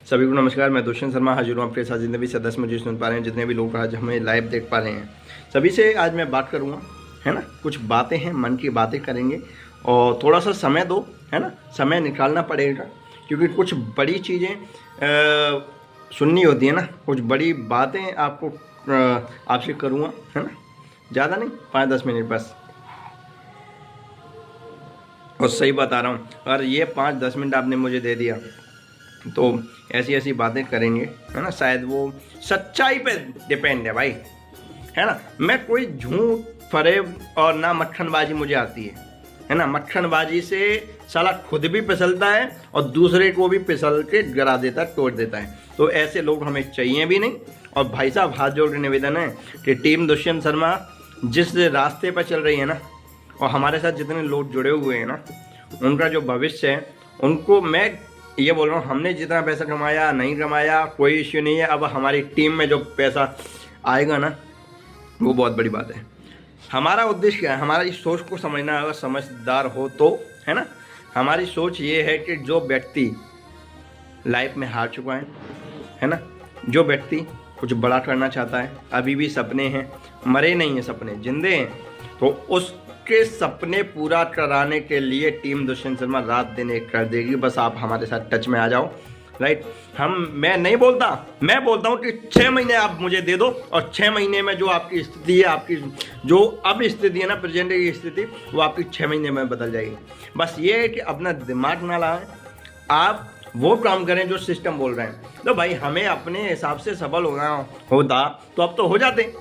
सभी को नमस्कार। मैं दुष्यंत शर्मा हाजिर हूँ आपके साथ। जितने भी सदस्य मुझे सुन पा रहे हैं, जितने भी लोग आज हमें लाइव देख पा रहे हैं, सभी से आज मैं बात करूँगा, है ना। कुछ बातें हैं, मन की बातें करेंगे और थोड़ा सा समय दो, है ना। समय निकालना पड़ेगा क्योंकि कुछ बड़ी चीज़ें सुननी होती है ना। कुछ बड़ी बातें आपको आपसे करूँगा, है ना। ज़्यादा नहीं, 5-10 मिनट बस। और सही बता रहा हूँ, और ये 5-10 मिनट आपने मुझे दे दिया तो ऐसी ऐसी बातें करेंगे, है ना। शायद वो सच्चाई पे डिपेंड है भाई, है ना। मैं कोई झूठ फरेब और ना मक्खनबाजी मुझे आती है ना। मक्खनबाजी से साला खुद भी फिसलता है और दूसरे को भी फिसल के गिरा देता है, तोड़ देता है। तो ऐसे लोग हमें चाहिए भी नहीं। और भाई साहब, हाथ जोड़ के निवेदन है कि टीम दुष्यंत शर्मा जिस रास्ते पर चल रही है ना, और हमारे साथ जितने लोग जुड़े हुए हैं ना, उनका जो भविष्य है, उनको मैं ये बोल रहा हूँ, हमने जितना पैसा कमाया नहीं कमाया कोई इश्यू नहीं है। अब हमारी टीम में जो पैसा आएगा ना, वो बहुत बड़ी बात है। हमारा उद्देश्य क्या है, हमारी सोच को समझना, अगर समझदार हो तो, है ना। हमारी सोच ये है कि जो व्यक्ति लाइफ में हार चुका है ना, जो व्यक्ति कुछ बड़ा करना चाहता है, अभी भी सपने हैं, मरे नहीं हैं सपने, जिंदे हैं, तो उसके सपने पूरा कराने के लिए टीम दुष्यंत शर्मा रात दिन एक कर देगी। बस आप हमारे साथ टच में आ जाओ, राइट। मैं नहीं बोलता, मैं बोलता हूँ कि 6 महीने आप मुझे दे दो और 6 महीने में जो आपकी स्थिति है, आपकी जो अब स्थिति है ना, प्रेजेंट की स्थिति, वो आपकी 6 महीने में बदल जाएगी। बस ये है कि अपना दिमाग ना लाएं, आप वो काम करें जो सिस्टम बोल रहे हैं। तो भाई हमें अपने हिसाब से सफल होता तो अब तो हो जाते।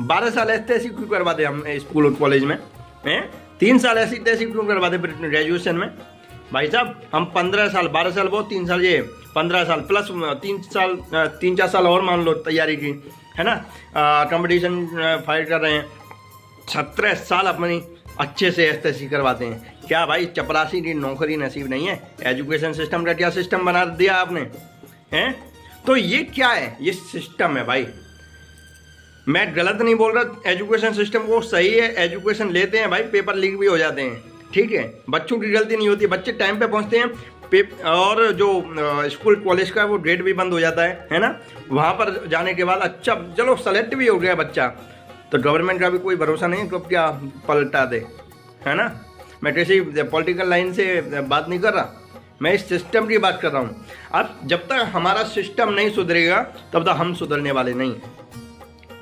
12 साल ऐसे क्यों करवा दे हम स्कूल और कॉलेज में, हैं 3 साल ऐसी तैसी क्यों करवा दे ग्रेजुएशन में। भाई साहब हम 15 साल, 12 साल वो 3 साल, ये 15 साल प्लस 3-4 साल और मान लो तैयारी की, है ना। कंपटीशन फाइट कर रहे हैं, 17 साल अपनी अच्छे से एसएससी करवाते हैं। क्या भाई चपरासी की नौकरी नसीब नहीं है? एजुकेशन सिस्टम का क्या सिस्टम बना दिया आपने, हैं। तो ये क्या है, ये सिस्टम है भाई। मैं गलत नहीं बोल रहा, एजुकेशन सिस्टम वो सही है, एजुकेशन लेते हैं भाई, पेपर लीक भी हो जाते हैं, ठीक है। बच्चों की गलती नहीं होती, बच्चे टाइम पे पहुंचते हैं, और जो स्कूल कॉलेज का वो डेट भी बंद हो जाता है ना। वहाँ पर जाने के बाद अच्छा चलो सेलेक्ट भी हो गया बच्चा, तो गवर्नमेंट का भी कोई भरोसा नहीं कब क्या पलटा दे, है ना। मैं किसी पॉलिटिकल लाइन से बात नहीं कर रहा, मैं इस सिस्टम की बात कर रहा हूँ। अब जब तक हमारा सिस्टम नहीं सुधरेगा तब तक हम सुधरने वाले नहीं,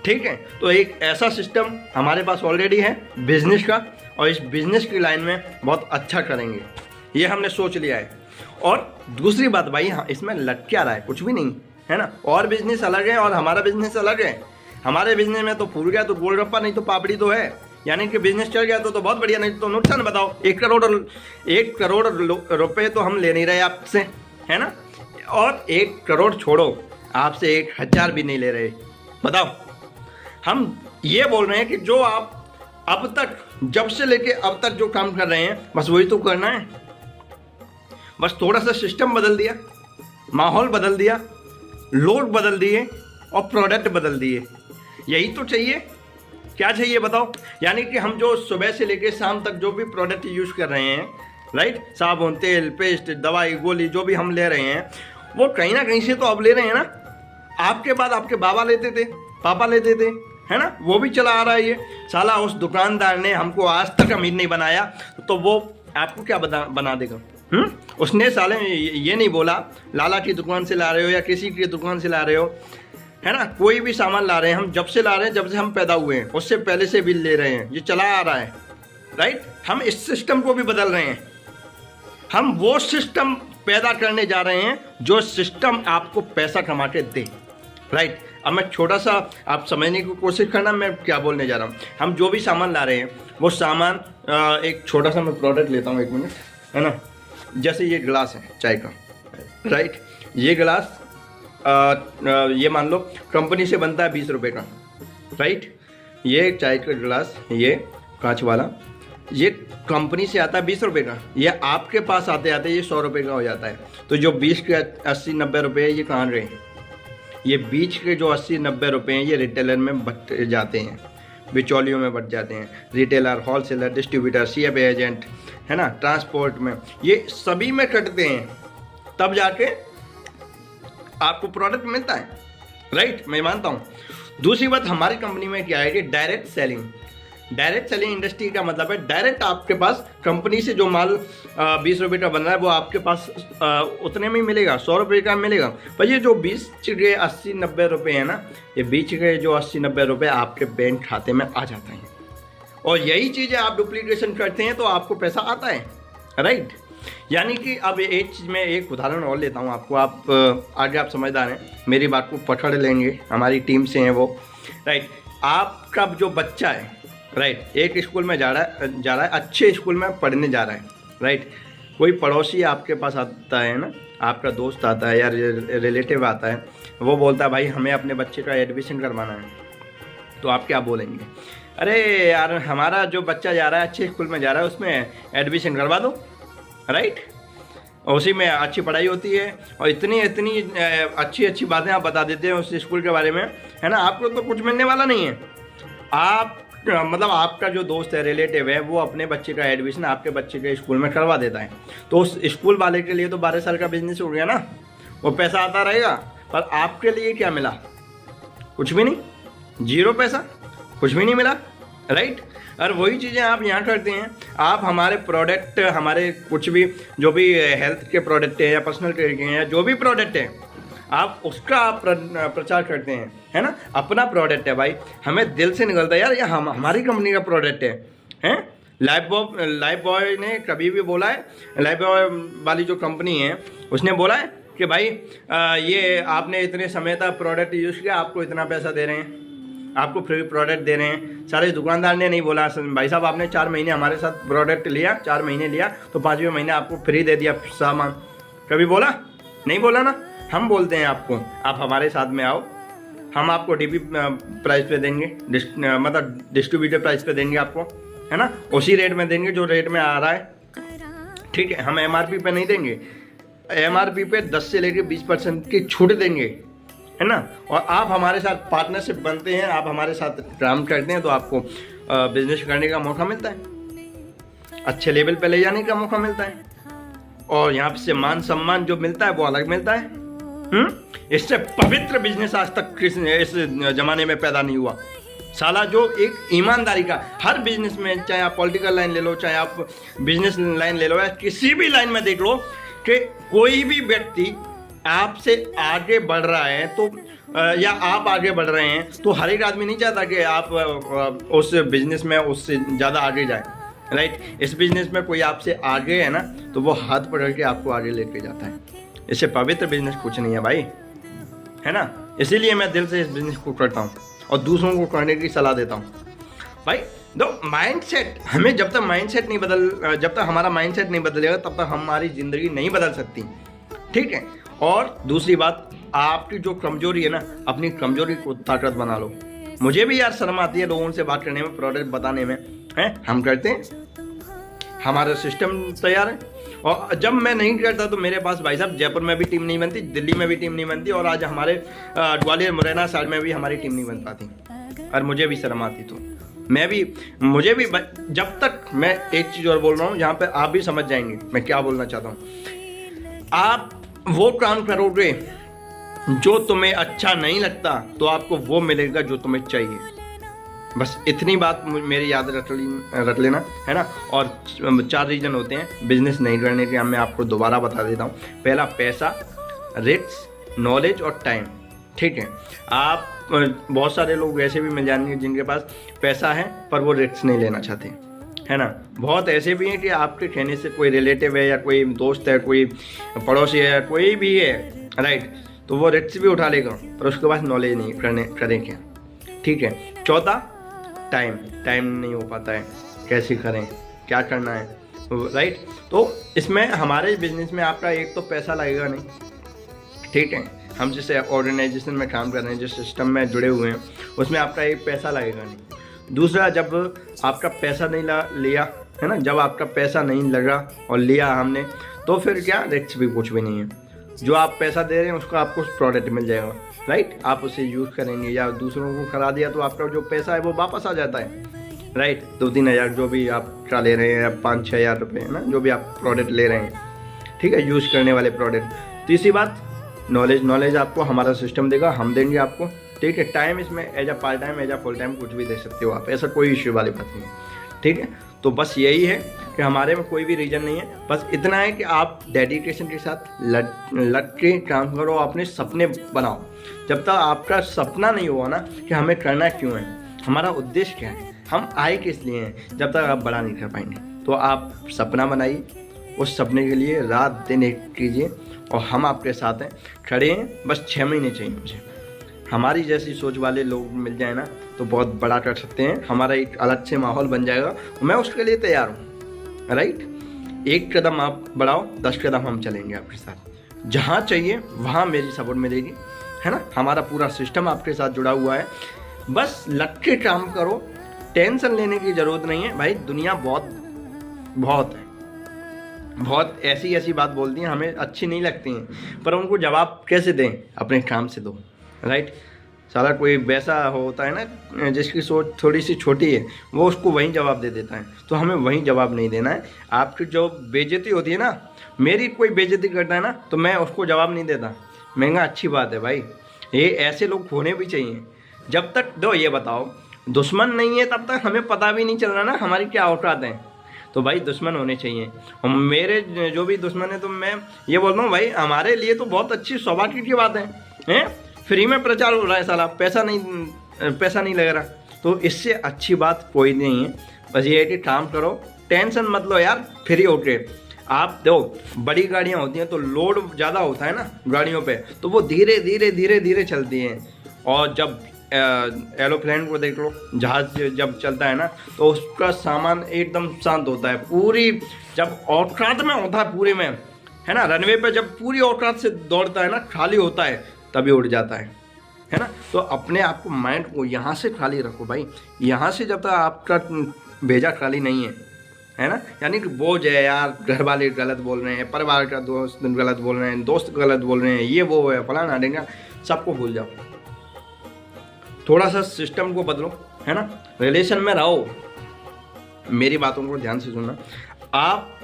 ठीक है। तो एक ऐसा सिस्टम हमारे पास ऑलरेडी है बिजनेस का, और इस बिजनेस की लाइन में बहुत अच्छा करेंगे, ये हमने सोच लिया है। और दूसरी बात भाई, हाँ इसमें लग क्या रहा है, कुछ भी नहीं, है ना। और बिजनेस अलग है और हमारा बिजनेस अलग है। हमारे बिजनेस में तो फूल गया तो गोलगप्पा, नहीं तो पापड़ी तो है, यानी कि बिजनेस चल गया तो बहुत बढ़िया, नहीं तो नुकसान। बताओ 1 करोड़ रुपए तो हम ले नहीं रहे आपसे, है ना। और 1 करोड़ छोड़ो, आपसे 1000 भी नहीं ले रहे। बताओ, हम ये बोल रहे हैं कि जो आप अब तक, जब से लेके अब तक जो काम कर रहे हैं, बस वही तो करना है। बस थोड़ा सा सिस्टम बदल दिया, माहौल बदल दिया, लोग बदल दिए और प्रोडक्ट बदल दिए, यही तो चाहिए। क्या चाहिए बताओ। यानी कि हम जो सुबह से लेके शाम तक जो भी प्रोडक्ट यूज कर रहे हैं, राइट, साबुन, तेल, पेस्ट, दवाई, गोली, जो भी हम ले रहे हैं, वो कहीं ना कहीं से तो अब ले रहे हैं ना। आपके बाद आपके बाबा लेते थे, पापा लेते थे, है ना। वो भी चला आ रहा है ये। साला उस दुकानदार ने हमको आज तक अमीर नहीं बनाया, तो वो आपको क्या बना देगा। उसने साले ये नहीं बोला लाला की दुकान से ला रहे हो या किसी की दुकान से ला रहे हो, है ना। कोई भी सामान ला रहे हैं, हम जब से ला रहे हैं, जब से हम पैदा हुए हैं, उससे पहले से बिल ले रहे हैं, ये चला आ रहा है, राइट। हम इस सिस्टम को भी बदल रहे हैं। हम वो सिस्टम पैदा करने जा रहे हैं जो सिस्टम आपको पैसा कमा के दे, राइट। अब मैं छोटा सा आप समझने की कोशिश करना, मैं क्या बोलने जा रहा हूँ। हम जो भी सामान ला रहे हैं, वो सामान एक छोटा सा मैं प्रोडक्ट लेता हूँ, 1 मिनट, है ना। जैसे ये गिलास है चाय का, राइट। ये गिलास ये मान लो कंपनी से बनता है 20 रुपये का, राइट। ये चाय का गिलास, ये कांच वाला, ये कंपनी से आता है 20 रुपये का। ये आपके पास आते आते ये 100 रुपये का हो जाता है। तो जो 20 के 80-90 रुपये ये कहाँ रहे, ये बीच के जो 80-90 रुपये हैं, ये रिटेलर में बट जाते हैं, बिचौलियों में बट जाते हैं। Retailer, wholesaler, distributor, CF agent, है ना, ट्रांसपोर्ट में, ये सभी में कटते हैं। तब जाके आपको प्रोडक्ट मिलता है, राइट, मैं मानता हूँ। दूसरी बात हमारी कंपनी में क्या है कि direct selling. Direct selling industry का मतलब है डायरेक्ट आपके पास कंपनी से जो माल 20 रुपये का बन रहा है वो आपके पास उतने में ही मिलेगा, 100 रुपये का मिलेगा। पर ये जो 20 के 80-90 रुपये है ना, ये 20 के जो 80-90 रुपये आपके बैंक खाते में आ जाता है। और यही चीज़ें आप डुप्लीकेशन करते हैं तो आपको पैसा आता है, राइट। यानी कि अब एक चीज़ में एक उदाहरण और लेता हूँ आपको, आप आगे आप समझदार हैं, मेरी बात को पकड़ लेंगे, हमारी टीम से हैं वो, राइट। आपका जो बच्चा है, राइट, एक स्कूल में जा रहा है, अच्छे स्कूल में पढ़ने जा रहा है, राइट। कोई पड़ोसी आपके पास आता है ना, आपका दोस्त आता है या रिलेटिव आता है, वो बोलता है भाई हमें अपने बच्चे का एडमिशन करवाना है, तो आप क्या बोलेंगे? अरे यार हमारा जो बच्चा जा रहा है अच्छे स्कूल में जा रहा है, उसमें एडमिशन करवा दो, राइट। उसी में अच्छी पढ़ाई होती है और इतनी अच्छी बातें आप बता देते हैं उस स्कूल के बारे में, है ना। आपको तो कुछ मिलने वाला नहीं है। आप मतलब आपका जो दोस्त है, रिलेटिव है, वो अपने बच्चे का एडमिशन आपके बच्चे के स्कूल में करवा देता है, तो उस स्कूल वाले के लिए तो 12 साल का बिजनेस हो गया ना, वो पैसा आता रहेगा। पर आपके लिए क्या मिला? कुछ भी नहीं, 0 पैसा, कुछ भी नहीं मिला, राइट। और वही चीज़ें आप यहाँ करते हैं। आप हमारे प्रोडक्ट, हमारे कुछ भी जो भी हेल्थ के प्रोडक्ट हैं या पर्सनल केयर के हैं या जो भी प्रोडक्ट है, आप उसका आप प्रचार करते हैं, है ना। अपना प्रोडक्ट है भाई, हमें दिल से निकलता है यार ये हमारी कंपनी का प्रोडक्ट है। लाइफ बॉय ने कभी भी बोला है, लाइफ बॉय वाली जो कंपनी है उसने बोला है कि भाई ये आपने इतने समय तक प्रोडक्ट यूज़ किया, आपको इतना पैसा दे रहे हैं, आपको फ्री प्रोडक्ट दे रहे हैं। सारे दुकानदार ने नहीं बोला भाई साहब आपने 4 महीने हमारे साथ प्रोडक्ट लिया, 4 महीने लिया तो 5वें महीने आपको फ्री दे दिया सामान। कभी बोला? नहीं बोला ना। हम बोलते हैं आपको, आप हमारे साथ में आओ, हम आपको डीपी प्राइस पे देंगे, मतलब डिस्ट्रीब्यूटर प्राइस पे देंगे आपको, है ना, उसी रेट में देंगे जो रेट में आ रहा है, ठीक है। हम एमआरपी पे नहीं देंगे, एमआरपी पे 10 से लेकर 20% की छूट देंगे, है ना। और आप हमारे साथ पार्टनरशिप बनते हैं, आप हमारे साथ काम करते हैं तो आपको बिजनेस करने का मौका मिलता है, अच्छे लेवल पे ले जाने का मौका मिलता है, और यहाँ से मान सम्मान जो मिलता है वो अलग मिलता है। इससे पवित्र बिजनेस आज तक इस जमाने में पैदा नहीं हुआ साला। जो एक ईमानदारी का, हर बिजनेस में, चाहे आप पॉलिटिकल लाइन ले लो, चाहे आप बिजनेस लाइन ले लो, या किसी भी लाइन में देख लो कि कोई भी व्यक्ति आपसे आगे बढ़ रहा है तो या आप आगे बढ़ रहे हैं तो हर एक आदमी नहीं चाहता कि आप उस बिजनेस में उससे ज़्यादा आगे जाए, राइट। इस बिजनेस में कोई आपसे आगे है ना तो वो हाथ पकड़ के आपको आगे लेके जाता है। इससे पवित्र बिजनेस कुछ नहीं है भाई, है ना। इसीलिए मैं दिल से इस बिजनेस को करता हूँ और दूसरों को करने की सलाह देता हूँ भाई। दो माइंडसेट, हमें जब तक माइंडसेट नहीं जब तक हमारा माइंडसेट नहीं बदलेगा तब तक हमारी ज़िंदगी नहीं बदल सकती, ठीक है। और दूसरी बात, आपकी जो कमजोरी है ना, अपनी कमजोरी को ताकत बना लो। मुझे भी यार शर्म आती है लोगों से बात करने में, प्रोडक्ट बताने में, हैं, हम करते हैं, हमारा सिस्टम तैयार है। और जब मैं नहीं करता तो मेरे पास भाई साहब जयपुर में भी टीम नहीं बनती, दिल्ली में भी टीम नहीं बनती, और आज हमारे ग्वालियर मुरैना साइड में भी हमारी टीम नहीं बन पाती। और मुझे भी शर्म आती, तो मुझे भी जब तक, मैं एक चीज़ और बोल रहा हूँ, यहाँ पे आप भी समझ जाएंगे मैं क्या बोलना चाहता हूँ। आप वो काम करोगे जो तुम्हें अच्छा नहीं लगता तो आपको वो मिलेगा जो तुम्हें चाहिए। बस इतनी बात मेरी याद रख लेना, है ना। और 4 रीज़न होते हैं बिजनेस नहीं करने के, मैं आपको दोबारा बता देता हूँ। पहला, पैसा, रिस्क, नॉलेज और टाइम, ठीक है। आप बहुत सारे लोग ऐसे भी मिल जाएंगे जिनके पास पैसा है पर वो रिस्क नहीं लेना चाहते, है ना। बहुत ऐसे भी हैं कि आपके कहने से कोई रिलेटिव है या कोई दोस्त है, कोई पड़ोसी है, कोई भी है, राइट, तो वो रिस्क भी उठा लेगा पर उसके पास नॉलेज नहीं करेंगे, ठीक है। चौथा, टाइम नहीं हो पाता है, कैसे करें, क्या करना है, राइट। तो इसमें हमारे बिजनेस में आपका एक तो पैसा लगेगा नहीं, ठीक है। हम जिस ऑर्गेनाइजेशन में काम कर रहे हैं, जिस सिस्टम में जुड़े हुए हैं, उसमें आपका एक पैसा लगेगा नहीं। दूसरा, जब आपका पैसा नहीं लिया, है ना, जब आपका पैसा नहीं लगा और लिया हमने, तो फिर क्या, रिस्क भी कुछ भी नहीं है। जो आप पैसा दे रहे हैं उसका आपको प्रोडक्ट मिल जाएगा, राइट। आप उसे यूज़ करेंगे या दूसरों को करा दिया तो आपका जो पैसा है वो वापस आ जाता है, राइट। 2-3 हज़ार जो भी आप का ले रहे हैं या 5-6 हज़ार रुपये, है ना, जो भी आप प्रोडक्ट ले रहे हैं, ठीक है, यूज़ करने वाले प्रोडक्ट। तीसरी बात, नॉलेज आपको हमारा सिस्टम देगा, हम देंगे आपको, ठीक है। टाइम इसमें as a part time, as a full time कुछ भी दे सकते हो आप, ऐसा कोई इश्यू वाली बात नहीं है, ठीक है। तो बस यही है कि हमारे में कोई भी रीज़न नहीं है, बस इतना है कि आप डेडिकेशन के साथ लग के काम करो, अपने सपने बनाओ। जब तक आपका सपना नहीं हुआ ना कि हमें करना क्यों है, हमारा उद्देश्य क्या है, हम आए किस लिए हैं, जब तक आप बड़ा नहीं कर पाएंगे। तो आप सपना बनाइए, उस सपने के लिए रात दिन एक कीजिए, और हम आपके साथ हैं, खड़े हैं। बस 6 महीने चाहिए मुझे, हमारी जैसी सोच वाले लोग मिल जाए ना तो बहुत बड़ा कर सकते हैं, हमारा एक अलग से माहौल बन जाएगा। मैं उसके लिए तैयार हूँ, राइट। एक कदम आप बढ़ाओ, 10 कदम हम चलेंगे आपके साथ, जहाँ चाहिए वहाँ मेरी सपोर्ट मिलेगी, है ना। हमारा पूरा सिस्टम आपके साथ जुड़ा हुआ है, बस लग के काम करो, टेंशन लेने की ज़रूरत नहीं है भाई। दुनिया बहुत है, बहुत ऐसी बात बोलती हैं, हमें अच्छी नहीं लगती हैं, पर उनको जवाब कैसे दें, अपने काम से दो, राइट। साला कोई वैसा होता है ना जिसकी सोच थोड़ी सी छोटी है, वो उसको वहीं जवाब दे देता है, तो हमें वहीं जवाब नहीं देना है। आपकी जो बेइज्जती होती है ना, मेरी कोई बेइज्जती करता है ना तो मैं उसको जवाब नहीं देता, महंगा अच्छी बात है भाई, ये ऐसे लोग होने भी चाहिए। जब तक दो ये बताओ दुश्मन नहीं है तब तक हमें पता भी नहीं चल रहा ना हमारी क्या औकात है, तो भाई दुश्मन होने चाहिए। और मेरे जो भी दुश्मन है तो मैं ये बोलता हूँ भाई, हमारे लिए तो बहुत अच्छी सौभाग्य की बात है? फ्री में प्रचार हो रहा है साला, पैसा नहीं लग रहा, तो इससे अच्छी बात कोई नहीं है। बस ये है कि काम करो, टेंशन मत लो यार, फ्री होके। आप देखो बड़ी गाड़ियाँ होती हैं तो लोड ज़्यादा होता है ना गाड़ियों पे, तो वो धीरे धीरे चलती हैं। और जब एरोप्लेन को देख लो, जहाज जब चलता है ना तो उसका सामान एकदम शांत होता है, पूरी जब औकात में होता है पूरे में, है ना। रनवे पे जब पूरी औकात से दौड़ता है ना, खाली होता है तभी उड़ जाता है ना। तो अपने आप को, माइंड को यहाँ से खाली रखो भाई, यहाँ से जब तक आपका भेजा खाली नहीं है ना, यानी कि बोझ है यार, घर वाले गलत बोल रहे हैं, परिवार का दोस्त गलत बोल रहे हैं, दोस्त गलत बोल रहे हैं, ये वो है फलाना देंगे, सबको भूल जाओ। थोड़ा सा सिस्टम को बदलो, है ना। रिलेशन में रहो, मेरी बातों को ध्यान से सुनना, आप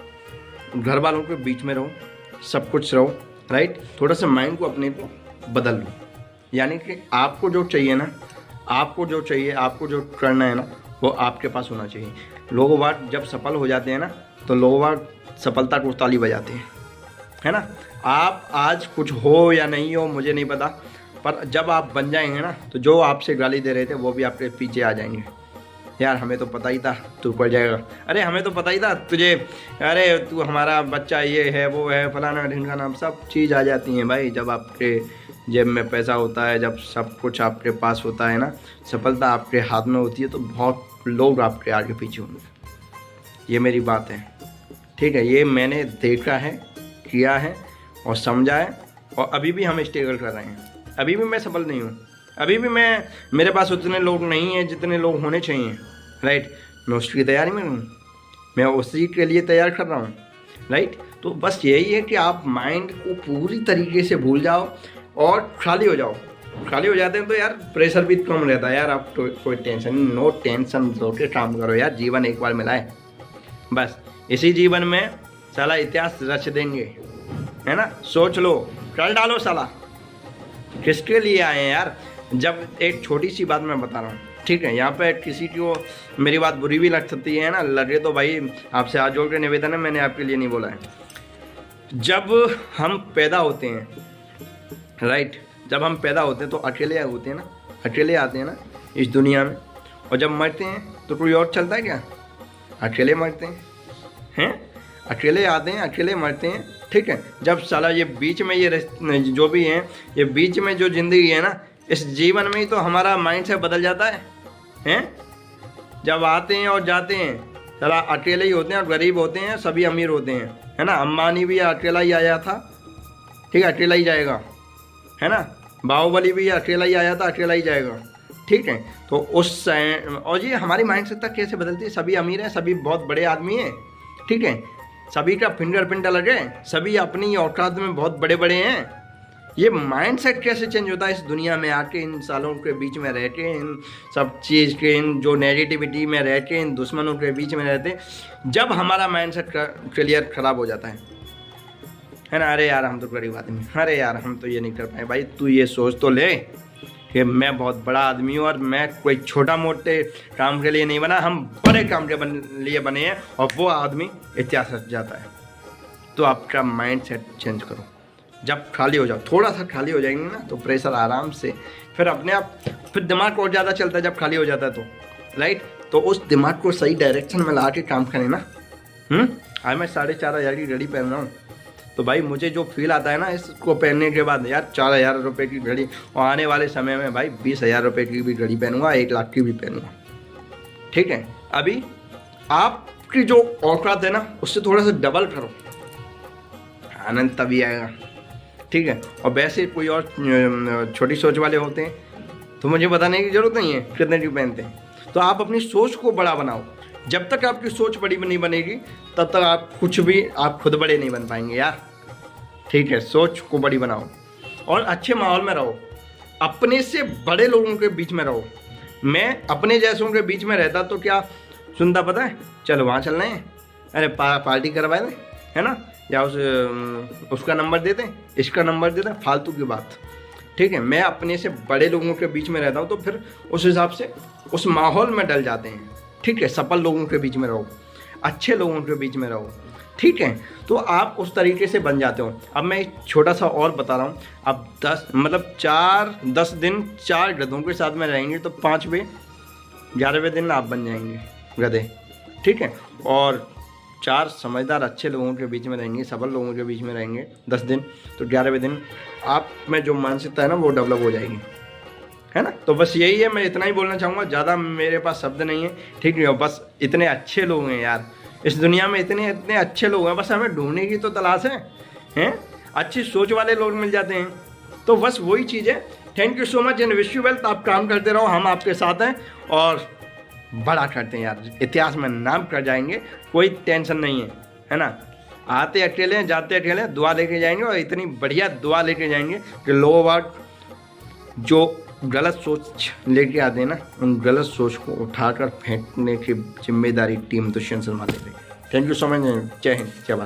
घर वालों के बीच में रहो, सब कुछ रहो, राइट। थोड़ा सा माइंड को अपने को बदल लो, यानी कि आपको जो चाहिए ना, आपको जो करना है ना, वो आपके पास होना चाहिए। लोगों बाग जब सफल हो जाते हैं ना तो लोगों बाग सफलता को ताली बजाते हैं, है ना। आप आज कुछ हो या नहीं हो मुझे नहीं पता, पर जब आप बन जाएंगे ना तो जो आपसे गाली दे रहे थे वो भी आपके पीछे आ जाएंगे। यार हमें तो पता ही था तू पड़ जाएगा, अरे हमें तो पता ही था तुझे, अरे तू हमारा बच्चा ये है वो है फलाना ढिंका नाम, सब चीज़ आ जाती हैं भाई जब आपके जेब में पैसा होता है, जब सब कुछ आपके पास होता है ना, सफलता आपके हाथ में होती है, तो बहुत लोग आपके आगे पीछे होंगे। ये मेरी बात है, ठीक है। ये मैंने देखा है, किया है और समझा है, और अभी भी हम स्ट्रगल कर रहे हैं। अभी भी मैं सफल नहीं हूँ, अभी भी मेरे पास उतने लोग नहीं हैं जितने लोग होने चाहिए, राइट। मैं उसकी तैयारी में हूँ, मैं उसी के लिए तैयार कर रहा हूँ, राइट। तो बस यही है कि आप माइंड को पूरी तरीके से भूल जाओ और खाली हो जाओ। खाली हो जाते हैं तो यार प्रेशर भी कम रहता है यार, आप तो कोई टेंशन, नो टेंशन के काम करो यार, जीवन एक बार मिला है, बस इसी जीवन में साला इतिहास रच देंगे, है ना। सोच लो, कर डालो साला, किसके लिए आए हैं यार। जब एक छोटी सी बात मैं बता रहा हूँ, ठीक है, यहाँ पे किसी को मेरी बात बुरी भी लग सकती है ना, लगे तो भाई आपसे हाथ जोड़ के निवेदन है, मैंने आपके लिए नहीं बोला है। जब हम पैदा होते हैं, राइट, जब हम पैदा होते हैं तो अकेले होते हैं ना, अकेले आते हैं ना इस दुनिया में, और जब मरते हैं तो कोई और चलता है क्या, अकेले मरते हैं, अकेले आते हैं अकेले मरते हैं, ठीक है। जब साला ये बीच में ये जो भी हैं, ये बीच में जो ज़िंदगी है ना, इस जीवन में ही तो हमारा माइंड से बदल जाता है। जब आते हैं और जाते हैं साला अकेले ही होते हैं, और गरीब होते हैं, सभी अमीर होते हैं, है ना। अंबानी भी अकेला ही आया था, ठीक है, अकेला ही जाएगा, है ना। बाहुबली भी अकेला ही आया था, अकेला ही जाएगा, ठीक है। तो उस और ये हमारी माइंड सेट तक कैसे बदलती है, सभी अमीर हैं, सभी बहुत बड़े आदमी हैं, ठीक है, सभी का फिंगरप्रिंट अलग है, सभी अपनी औकात में बहुत बड़े बड़े हैं। ये माइंड सेट कैसे चेंज होता है इस दुनिया में आके, इन सालों के बीच में रह के, इन सब चीज़ के, इन जो नेगेटिविटी में रह के, इन दुश्मनों के बीच में रहते, जब हमारा माइंड सेट क्लियर ख़राब हो जाता है ना, अरे यार हम तो गरीब आदमी, अरे यार हम तो ये नहीं कर पाए। भाई तू ये सोच तो ले कि मैं बहुत बड़ा आदमी हूँ और मैं कोई छोटा मोटे काम के लिए नहीं बना, हम बड़े काम के लिए बने हैं और वो आदमी इतिहास रच जाता है। तो आपका माइंड सेट चेंज करो। जब खाली हो जाओ, थोड़ा सा खाली हो जाएंगे ना, तो प्रेशर आराम से फिर अपने आप, फिर दिमाग और ज़्यादा चलता है जब खाली हो जाता है तो, राइट। तो उस दिमाग को सही डायरेक्शन में ला के काम करें ना। आज मैं 4,500 की घड़ी पहन रहा हूँ, तो भाई मुझे जो फील आता है ना इसको पहनने के बाद, यार 4,000 रुपये की घड़ी, और आने वाले समय में भाई 20,000 रुपये की भी घड़ी पहनूंगा, 1 लाख की भी पहनूंगा। ठीक है, अभी आपकी जो औकात है ना उससे थोड़ा सा डबल करो, आनंद तभी आएगा। ठीक है, और वैसे कोई और छोटी सोच वाले होते हैं तो मुझे बताने की ज़रूरत नहीं है कितने की पहनते हैं। तो आप अपनी सोच को बड़ा बनाओ। जब तक आपकी सोच बड़ी नहीं बनेगी तब तक आप कुछ भी, आप खुद बड़े नहीं बन पाएंगे यार। ठीक है, सोच को बड़ी बनाओ और अच्छे माहौल में रहो, अपने से बड़े लोगों के बीच में रहो। मैं अपने जैसों के बीच में रहता तो क्या सुनता पता है, चलो वहाँ चलना है, अरे पार्टी करवा दें, है ना, या उसका नंबर दे दें, इसका नंबर दे दें, फालतू की बात। ठीक है, मैं अपने से बड़े लोगों के बीच में रहता हूँ तो फिर उस हिसाब से उस माहौल में डल जाते हैं। ठीक है, सफल लोगों के बीच में रहो, अच्छे लोगों के बीच में रहो। ठीक है, तो आप उस तरीके से बन जाते हो। अब मैं एक छोटा सा और बता रहा हूँ, अब 10 दिन 4 गधों के साथ में रहेंगे तो 5वें 11वें दिन आप बन जाएंगे गधे। ठीक है, और 4 समझदार अच्छे लोगों के बीच में रहेंगे, सबल लोगों के बीच में रहेंगे 10 दिन, तो 11वें दिन आप में जो मानसिकता है ना वो डेवलप हो जाएगी, है ना। तो बस यही है, मैं इतना ही बोलना चाहूँगा, ज़्यादा मेरे पास शब्द नहीं है। ठीक है, बस इतने अच्छे लोग हैं यार इस दुनिया में, इतने अच्छे लोग हैं, बस हमें ढूंढने की तो तलाश है, हैं। अच्छी सोच वाले लोग मिल जाते हैं, तो बस वही चीज़ है। Thank you so much and wish you wealth. आप काम करते रहो, हम आपके साथ हैं और बड़ा करते हैं यार, इतिहास में नाम कर जाएंगे, कोई टेंशन नहीं है ना। आते अकेले हैं, जाते अकेले हैं, दुआ लेके जाएंगे और इतनी बढ़िया दुआ लेके जाएंगे कि लोग जो गलत सोच लेके आते हैं ना, उन गलत सोच को उठाकर फेंकने की जिम्मेदारी टीम दुष्यंत शर्मा ले रही है। थैंक यू सो मच, जय हिंद, जय भारत।